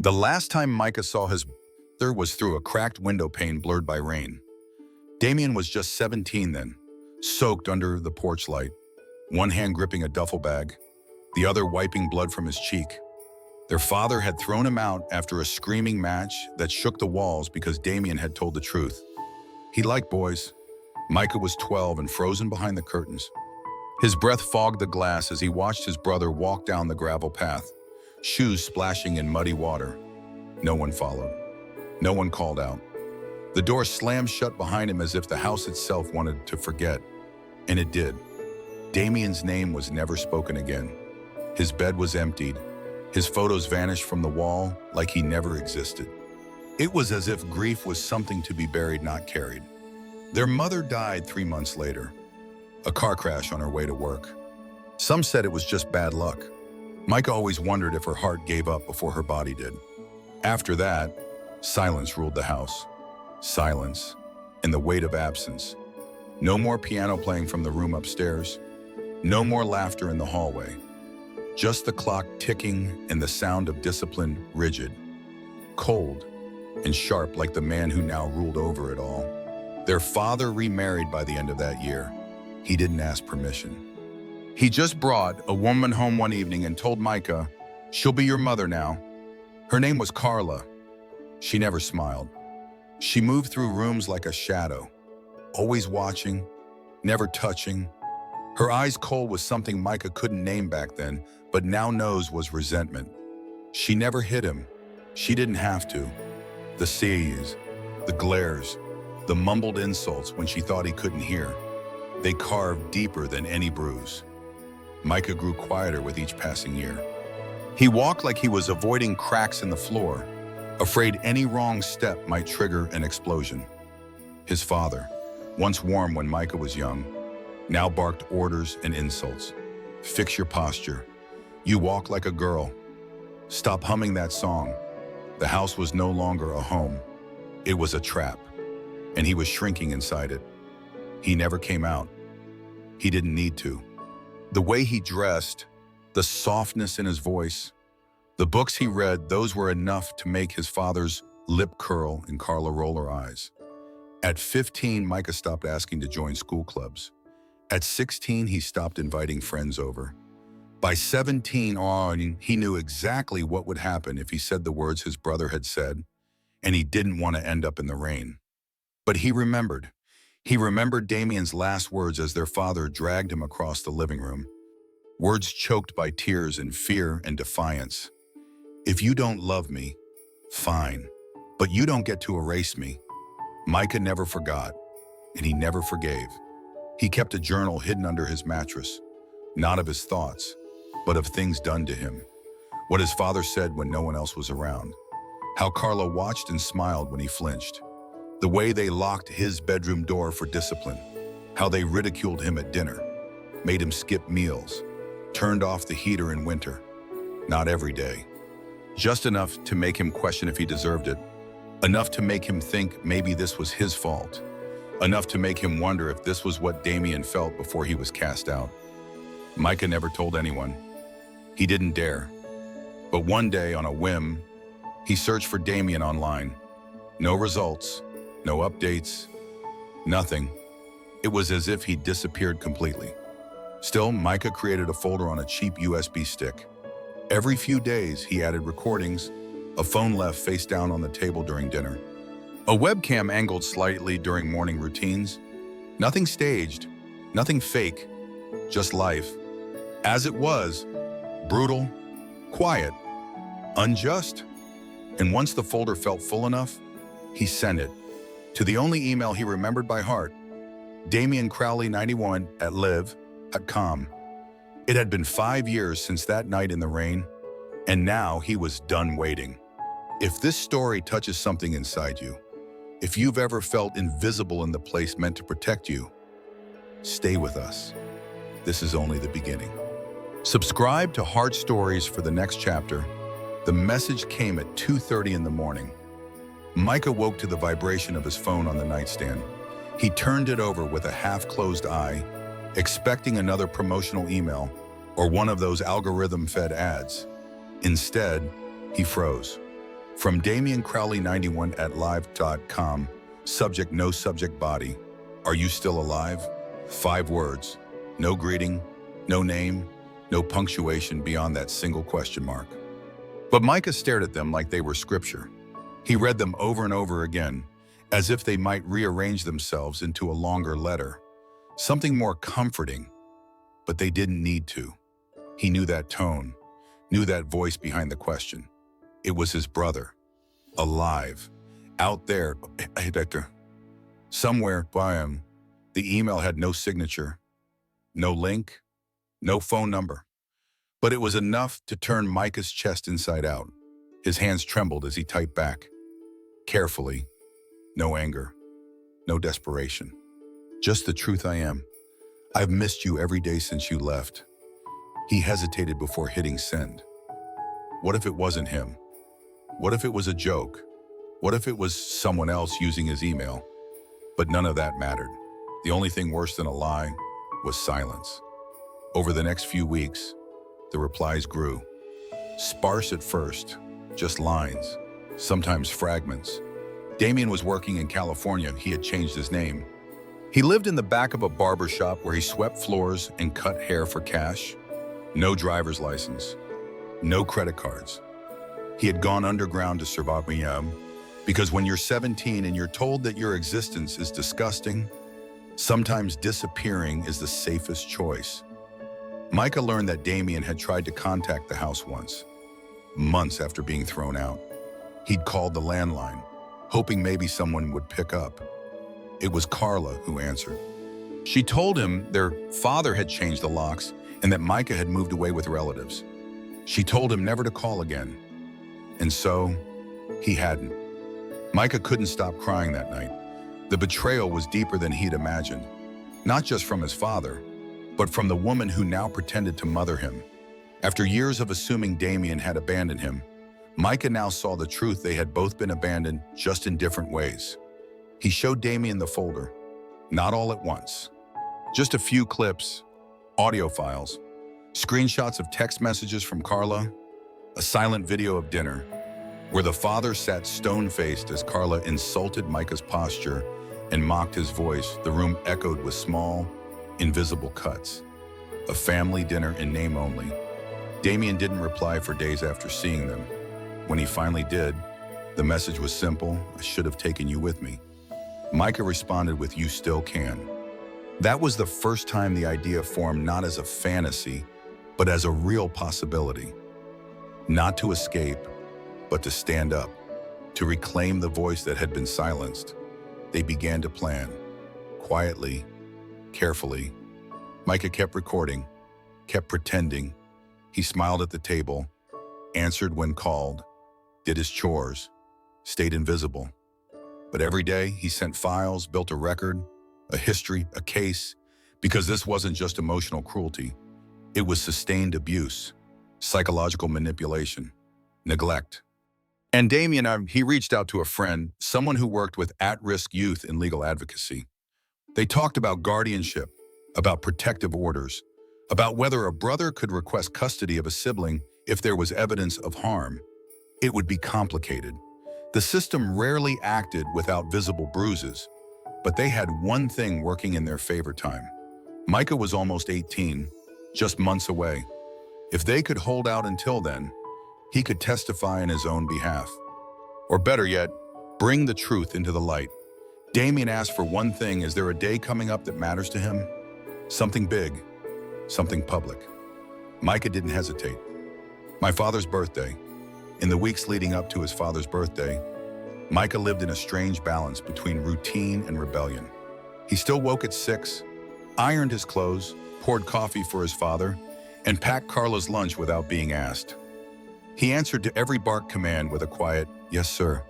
The last time Micah saw his brother was through a cracked window pane blurred by rain. Damien was just 17 then, soaked under the porch light, one hand gripping a duffel bag, the other wiping blood from his cheek. Their father had thrown him out after a screaming match that shook the walls because Damien had told the truth. He liked boys. Micah was 12 and frozen behind the curtains. His breath fogged the glass as he watched his brother walk down the gravel path, shoes splashing in muddy water. No one followed. No one called out. The door slammed shut behind him as if the house itself wanted to forget. And it did. Damien's name was never spoken again. His bed was emptied. His photos vanished from the wall like he never existed. It was as if grief was something to be buried, not carried. Their mother died 3 months later. A car crash on her way to work. Some said it was just bad luck. Micah always wondered if her heart gave up before her body did. After that, silence ruled the house. Silence and the weight of absence. No more piano playing from the room upstairs. No more laughter in the hallway. Just the clock ticking and the sound of discipline rigid, cold, and sharp like the man who now ruled over it all. Their father remarried by the end of that year. He didn't ask permission. He just brought a woman home one evening and told Micah, "She'll be your mother now." Her name was Carla. She never smiled. She moved through rooms like a shadow, always watching, never touching. Her eyes cold was something Micah couldn't name back then, but now knows was resentment. She never hit him. She didn't have to. The sighs, the glares, the mumbled insults when she thought he couldn't hear. They carved deeper than any bruise. Micah grew quieter with each passing year. He walked like he was avoiding cracks in the floor, afraid any wrong step might trigger an explosion. His father, once warm when Micah was young, now barked orders and insults. "Fix your posture. You walk like a girl. Stop humming that song." The house was no longer a home. It was a trap, and he was shrinking inside it. He never came out. He didn't need to. The way he dressed, the softness in his voice, the books he read, those were enough to make his father's lip curl and Carla roll her eyes. At 15, Micah stopped asking to join school clubs. At 16, he stopped inviting friends over. By 17 on, he knew exactly what would happen if he said the words his brother had said, and he didn't want to end up in the rain. But he remembered. He remembered Damien's last words as their father dragged him across the living room. Words choked by tears and fear and defiance. "If you don't love me, fine, but you don't get to erase me." Micah never forgot, and he never forgave. He kept a journal hidden under his mattress, not of his thoughts, but of things done to him. What his father said when no one else was around. How Carla watched and smiled when he flinched. The way they locked his bedroom door for discipline. How they ridiculed him at dinner, made him skip meals, turned off the heater in winter. Not every day. Just enough to make him question if he deserved it. Enough to make him think maybe this was his fault. Enough to make him wonder if this was what Damien felt before he was cast out. Micah never told anyone. He didn't dare. But one day, on a whim, he searched for Damien online. No results, no updates, nothing. It was as if he disappeared completely. Still, Micah created a folder on a cheap USB stick. Every few days, he added recordings, a phone left face down on the table during dinner, a webcam angled slightly during morning routines. Nothing staged, nothing fake, just life. As it was, brutal, quiet, unjust. And once the folder felt full enough, he sent it to the only email he remembered by heart, DamienCrowley91@live.com. It had been 5 years since that night in the rain, and now he was done waiting. If this story touches something inside you, if you've ever felt invisible in the place meant to protect you, stay with us. This is only the beginning. Subscribe to Heart Stories for the next chapter. The message came at 2:30 in the morning. Micah woke to the vibration of his phone on the nightstand. He turned it over with a half-closed eye, expecting another promotional email or one of those algorithm-fed ads. Instead, he froze. From Damian Crowley 91 at live.com, subject no subject body. Are you still alive? 5 words. No greeting, no name, no punctuation beyond that single question mark. But Micah stared at them like they were scripture. He read them over and over again, as if they might rearrange themselves into a longer letter. Something more comforting, but they didn't need to. He knew that tone, knew that voice behind the question. It was his brother, alive, out there, somewhere by him. The email had no signature, no link, no phone number. But it was enough to turn Micah's chest inside out. His hands trembled as he typed back. Carefully, no anger, no desperation. Just the truth I am. I've missed you every day since you left. He hesitated before hitting send. What if it wasn't him? What if it was a joke? What if it was someone else using his email? But none of that mattered. The only thing worse than a lie was silence. Over the next few weeks, the replies grew. Sparse at first, just lines, sometimes fragments. Damen was working in California. He had changed his name. He lived in the back of a barber shop where he swept floors and cut hair for cash. No driver's license, no credit cards. He had gone underground to survive because when you're 17 and you're told that your existence is disgusting, sometimes disappearing is the safest choice. Micah learned that Damen had tried to contact the house once, months after being thrown out. He'd called the landline, hoping maybe someone would pick up. It was Carla who answered. She told him their father had changed the locks and that Micah had moved away with relatives. She told him never to call again. And so, he hadn't. Micah couldn't stop crying that night. The betrayal was deeper than he'd imagined, not just from his father, but from the woman who now pretended to mother him. After years of assuming Damen had abandoned him, Micah now saw the truth. They had both been abandoned, just in different ways. He showed Damen the folder, not all at once. Just a few clips, audio files, screenshots of text messages from Carla, a silent video of dinner, where the father sat stone-faced as Carla insulted Micah's posture and mocked his voice. The room echoed with small, invisible cuts. A family dinner in name only. Damen didn't reply for days after seeing them. When he finally did, the message was simple: I should have taken you with me. Micah responded with, you still can. That was the first time the idea formed not as a fantasy, but as a real possibility. Not to escape, but to stand up, to reclaim the voice that had been silenced. They began to plan, quietly, carefully. Micah kept recording, kept pretending. He smiled at the table, answered when called, did his chores, stayed invisible. But every day he sent files, built a record, a history, a case, because this wasn't just emotional cruelty. It was sustained abuse, psychological manipulation, neglect. And Damen, he reached out to a friend, someone who worked with at-risk youth in legal advocacy. They talked about guardianship, about protective orders, about whether a brother could request custody of a sibling if there was evidence of harm. It would be complicated. The system rarely acted without visible bruises, but they had one thing working in their favor: time. Micah was almost 18, just months away. If they could hold out until then, he could testify in his own behalf. Or better yet, bring the truth into the light. Damen asked for one thing: is there a day coming up that matters to him? Something big, something public. Micah didn't hesitate. My father's birthday. In the weeks leading up to his father's birthday, Micah lived in a strange balance between routine and rebellion. He still woke at 6, ironed his clothes, poured coffee for his father, and packed Carla's lunch without being asked. He answered to every bark command with a quiet, yes, sir.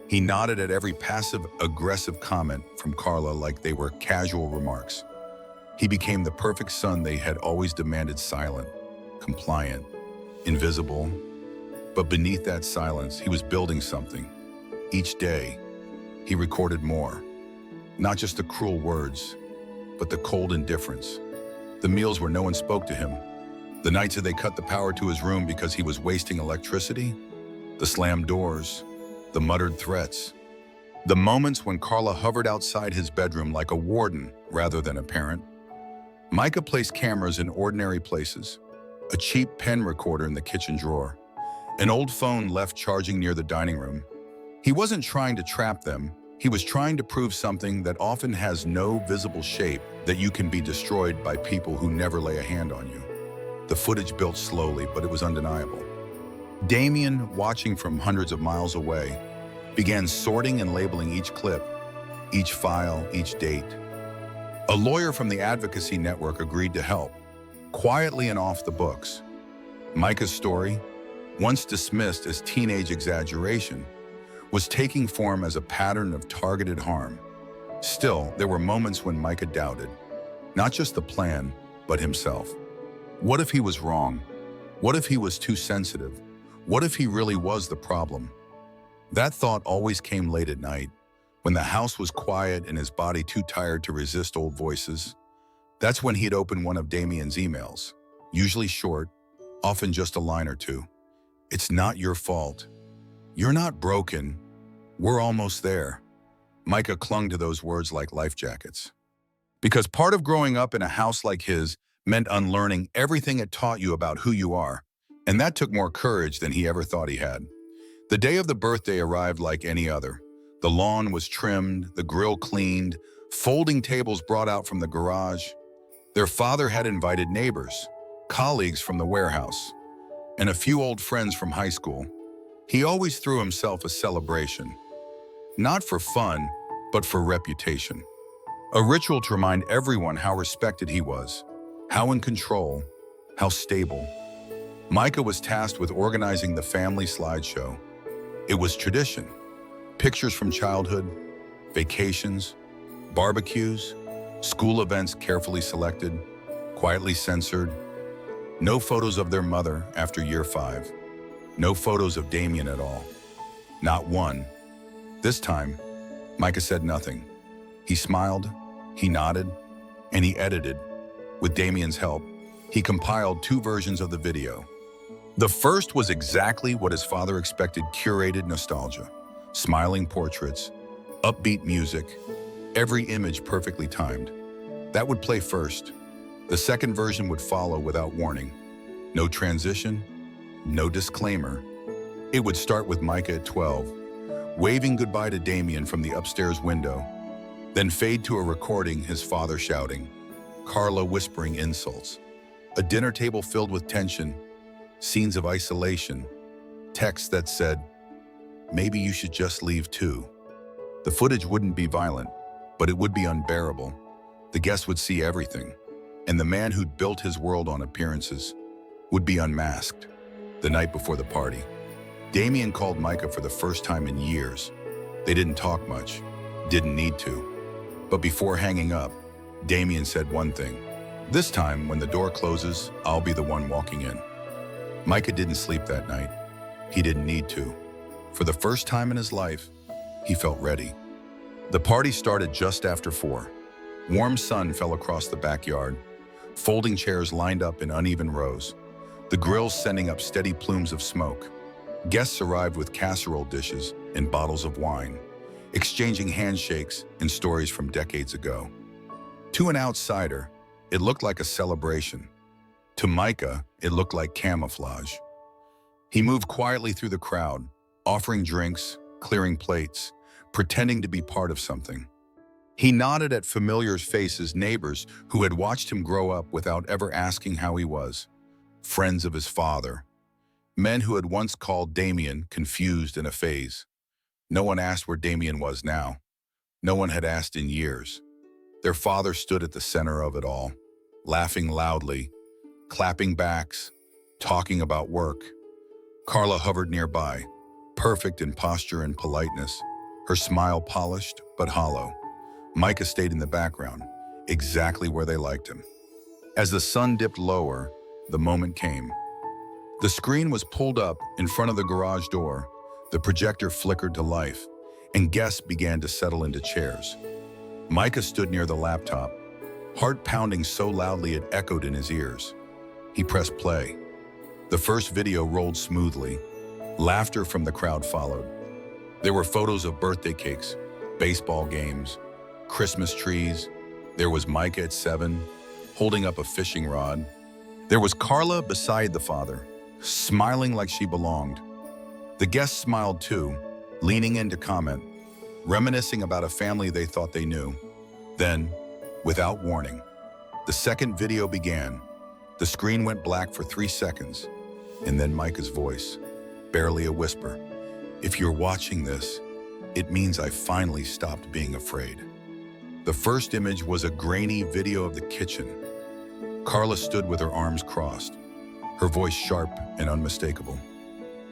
He nodded at every passive-aggressive comment from Carla like they were casual remarks. He became the perfect son they had always demanded: silent, compliant, invisible. But beneath that silence, he was building something. Each day, he recorded more. Not just the cruel words, but the cold indifference. The meals where no one spoke to him. The nights that they cut the power to his room because he was wasting electricity. The slammed doors, the muttered threats. The moments when Carla hovered outside his bedroom like a warden rather than a parent. Micah placed cameras in ordinary places, a cheap pen recorder in the kitchen drawer, an old phone left charging near the dining room. He wasn't trying to trap them, he was trying to prove something that often has no visible shape, that you can be destroyed by people who never lay a hand on you. The footage built slowly, but it was undeniable. Damen, watching from hundreds of miles away, began sorting and labeling each clip, each file, each date. A lawyer from the advocacy network agreed to help, quietly and off the books. Micah's story, once dismissed as teenage exaggeration, was taking form as a pattern of targeted harm. Still, there were moments when Micah doubted, not just the plan, but himself. What if he was wrong? What if he was too sensitive? What if he really was the problem? That thought always came late at night, when the house was quiet and his body too tired to resist old voices. That's when he'd open one of Damien's emails, usually short, often just a line or two. "It's not your fault. You're not broken. We're almost there." Micah clung to those words like life jackets. Because part of growing up in a house like his meant unlearning everything it taught you about who you are, and that took more courage than he ever thought he had. The day of the birthday arrived like any other. The lawn was trimmed, the grill cleaned, folding tables brought out from the garage. Their father had invited neighbors, colleagues from the warehouse, and a few old friends from high school. He always threw himself a celebration, not for fun, but for reputation. A ritual to remind everyone how respected he was, how in control, how stable. Micah was tasked with organizing the family slideshow. It was tradition. Pictures from childhood, vacations, barbecues, school events carefully selected, quietly censored. No photos of their mother after year 5. No photos of Damen at all. Not one. This time, Micah said nothing. He smiled, he nodded, and he edited. With Damien's help, he compiled 2 versions of the video. The first was exactly what his father expected: curated nostalgia, smiling portraits, upbeat music, every image perfectly timed. That would play first. The second version would follow without warning. No transition, no disclaimer. It would start with Micah at 12, waving goodbye to Damen from the upstairs window, then fade to a recording his father shouting, Carla whispering insults, a dinner table filled with tension, scenes of isolation, texts that said, "Maybe you should just leave too." The footage wouldn't be violent, but it would be unbearable. The guests would see everything, and the man who'd built his world on appearances would be unmasked. The night before the party, Damen called Micah for the first time in years. They didn't talk much, didn't need to. But before hanging up, Damen said one thing: "This time, when the door closes, I'll be the one walking in." Micah didn't sleep that night. He didn't need to. For the first time in his life, he felt ready. The party started just after 4. Warm sun fell across the backyard, folding chairs lined up in uneven rows, the grill sending up steady plumes of smoke. Guests arrived with casserole dishes and bottles of wine, exchanging handshakes and stories from decades ago. To an outsider, it looked like a celebration. To Micah, it looked like camouflage. He moved quietly through the crowd, offering drinks, clearing plates, pretending to be part of something. He nodded at familiar faces, neighbors who had watched him grow up without ever asking how he was, friends of his father, men who had once called Damen confused in a phase. No one asked where Damen was now. No one had asked in years. Their father stood at the center of it all, laughing loudly, clapping backs, talking about work. Carla hovered nearby, perfect in posture and politeness, her smile polished but hollow. Micah stayed in the background, exactly where they liked him. As the sun dipped lower, the moment came. The screen was pulled up in front of the garage door, the projector flickered to life, and guests began to settle into chairs. Micah stood near the laptop, heart pounding so loudly it echoed in his ears. He pressed play. The first video rolled smoothly. Laughter from the crowd followed. There were photos of birthday cakes, baseball games, Christmas trees. There was Micah at 7, holding up a fishing rod. There was Carla beside the father, smiling like she belonged. The guests smiled too, leaning in to comment, reminiscing about a family they thought they knew. Then, without warning, the second video began. The screen went black for 3 seconds, and then Micah's voice, barely a whisper. "If you're watching this, it means I finally stopped being afraid." The first image was a grainy video of the kitchen. Carla stood with her arms crossed, her voice sharp and unmistakable.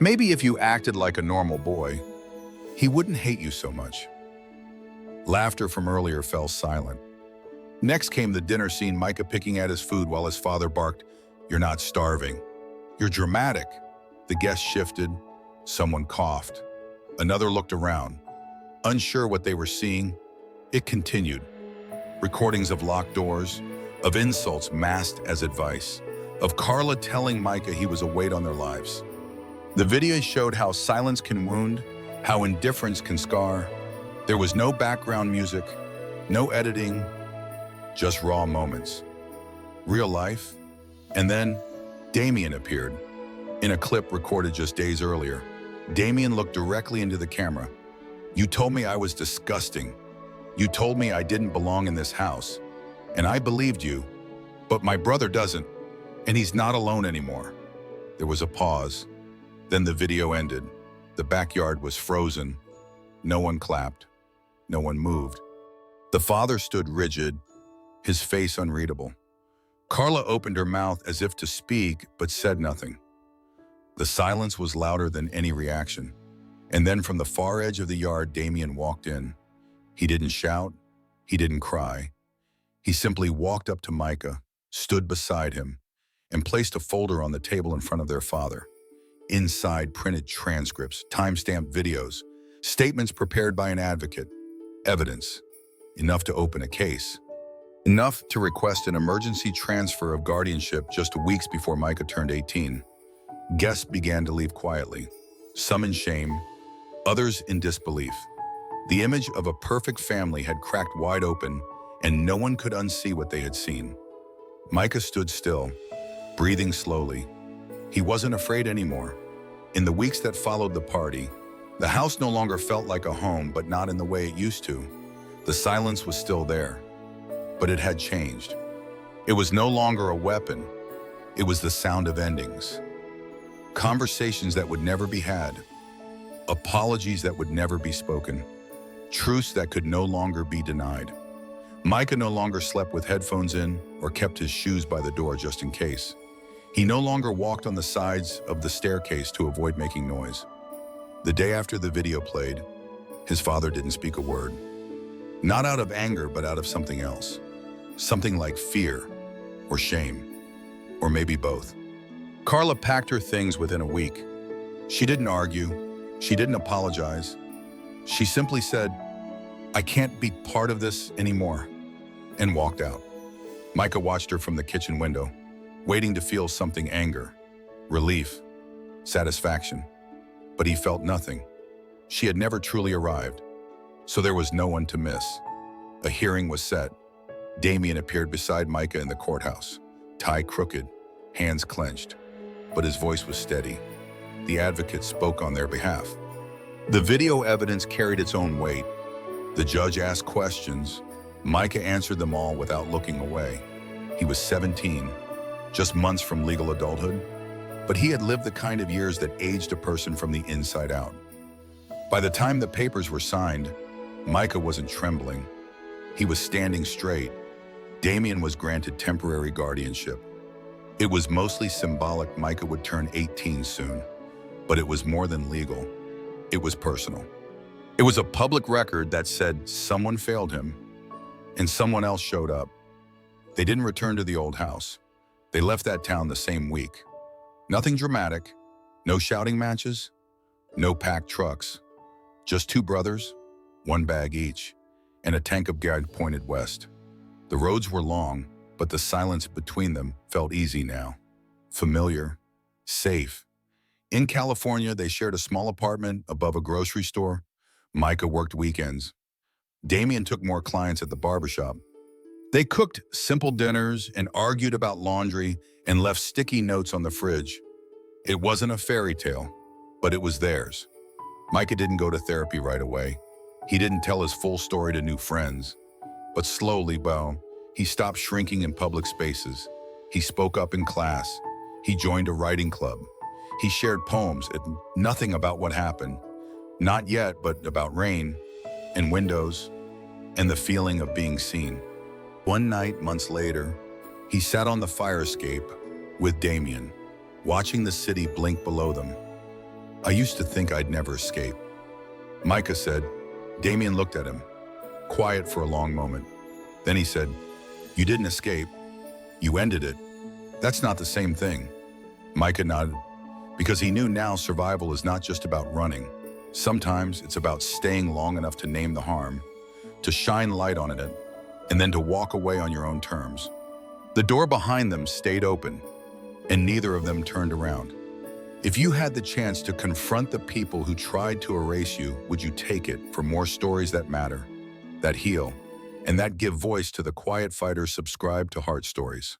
"Maybe if you acted like a normal boy, he wouldn't hate you so much." Laughter from earlier fell silent. Next came the dinner scene, Micah picking at his food while his father barked, "You're not starving. You're dramatic." The guests shifted. Someone coughed. Another looked around, unsure what they were seeing. It continued. Recordings of locked doors, of insults masked as advice, of Carla telling Micah he was a weight on their lives. The video showed how silence can wound, how indifference can scar. There was no background music, no editing, just raw moments. Real life. And then Damen appeared. In a clip recorded just days earlier, Damen looked directly into the camera. "You told me I was disgusting. You told me I didn't belong in this house. And I believed you, but my brother doesn't, and he's not alone anymore." There was a pause. Then the video ended. The backyard was frozen. No one clapped. No one moved. The father stood rigid, his face unreadable. Carla opened her mouth as if to speak, but said nothing. The silence was louder than any reaction. And then from the far edge of the yard, Damen walked in. He didn't shout. He didn't cry. He simply walked up to Micah, stood beside him, and placed a folder on the table in front of their father. Inside, printed transcripts, time-stamped videos, statements prepared by an advocate, evidence, enough to open a case. Enough to request an emergency transfer of guardianship just weeks before Micah turned 18. Guests began to leave quietly, some in shame, others in disbelief. The image of a perfect family had cracked wide open, and no one could unsee what they had seen. Micah stood still, breathing slowly. He wasn't afraid anymore. In the weeks that followed the party, the house no longer felt like a home, but not in the way it used to. The silence was still there, but it had changed. It was no longer a weapon. It was the sound of endings. Conversations that would never be had. Apologies that would never be spoken. Truths that could no longer be denied. Micah no longer slept with headphones in or kept his shoes by the door just in case. He no longer walked on the sides of the staircase to avoid making noise. The day after the video played, his father didn't speak a word. Not out of anger, but out of something else. Something like fear or shame, or maybe both. Carla packed her things within a week. She didn't argue. She didn't apologize. She simply said, "I can't be part of this anymore," and walked out. Micah watched her from the kitchen window, waiting to feel something: anger, relief, satisfaction. But he felt nothing. She had never truly arrived, so there was no one to miss. A hearing was set. Damen appeared beside Micah in the courthouse, tie crooked, hands clenched, but his voice was steady. The advocate spoke on their behalf. The video evidence carried its own weight. The judge asked questions. Micah answered them all without looking away. He was 17, just months from legal adulthood, but he had lived the kind of years that aged a person from the inside out. By the time the papers were signed, Micah wasn't trembling. He was standing straight. Damen was granted temporary guardianship. It was mostly symbolic. Micah would turn 18 soon, but it was more than legal. It was personal. It was a public record that said someone failed him and someone else showed up. They didn't return to the old house. They left that town the same week. Nothing dramatic, no shouting matches, no packed trucks, just two brothers, one bag each, and a tank of gas pointed west. The roads were long, but the silence between them felt easy now. Familiar, safe. In California, they shared a small apartment above a grocery store. Micah worked weekends. Damien took more clients at the barbershop. They cooked simple dinners and argued about laundry and left sticky notes on the fridge. It wasn't a fairy tale, but it was theirs. Micah didn't go to therapy right away. He didn't tell his full story to new friends. But slowly, he stopped shrinking in public spaces. He spoke up in class. He joined a writing club. He shared poems and nothing about what happened. Not yet, but about rain and windows and the feeling of being seen. One night, months later, he sat on the fire escape with Damien, watching the city blink below them. I used to think I'd never escape, Micah said. Damien looked at him, quiet for a long moment. Then he said, "You didn't escape. You ended it." "That's not the same thing." Micah nodded, because he knew now survival is not just about running. Sometimes it's about staying long enough to name the harm, to shine light on it, and then to walk away on your own terms. The door behind them stayed open, and neither of them turned around. If you had the chance to confront the people who tried to erase you, would you take it for more stories that matter, that heal, and that give voice to the quiet fighters? Subscribe to Heart Stories.